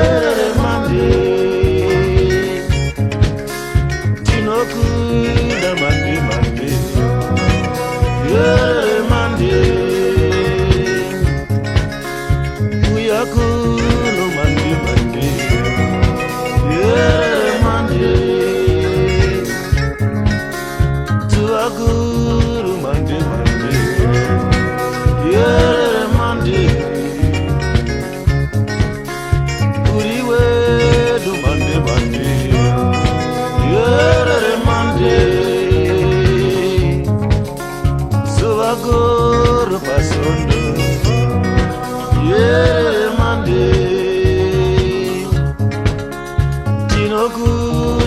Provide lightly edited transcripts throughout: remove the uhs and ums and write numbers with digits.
yeah, Monday. Tinoku da Monday, Monday. Yeah, Monday. Uyaku no Monday, Monday. Yeah, Monday. Tuaguru Monday, Monday. Yeah, Monday. Uriwe do Monday, Monday. Yeah, Monday. Tuaguru pasondo. Yeah, Monday. Tinoku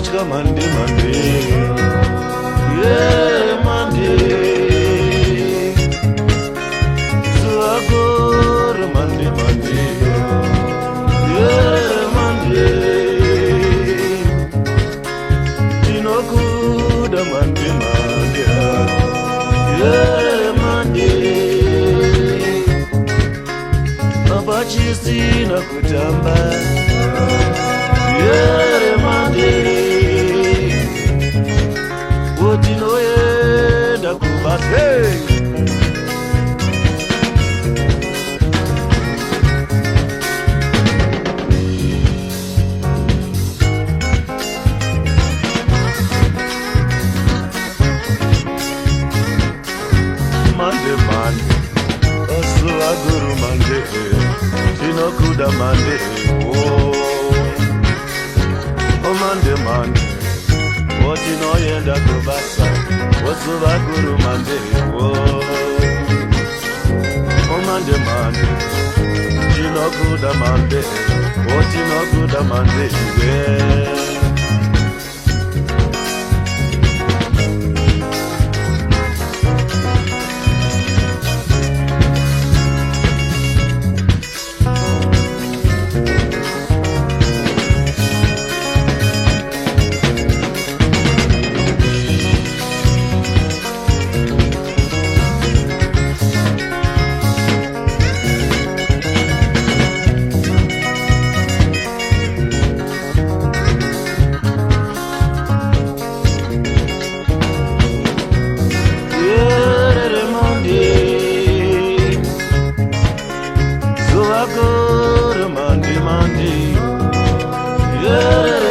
chka Monday, Monday. Yeah, Monday. Tuaguru Monday, Monday. Yeah, Monday. Tinoku da Monday, Monday. Yeah, Monday. Abachisi na kutamba. Yeah, Monday. Wotinoenda kubase. Monday, Monday, Osuaguru Monday, Tinokuda Monday, oh, Monday, Monday, Wotinoenda kubasa, Osuaguru Monday, oh, Monday, Monday, Tinokuda Monday, Wotinokuda Monday, yeah. Monday, Monday, yeah.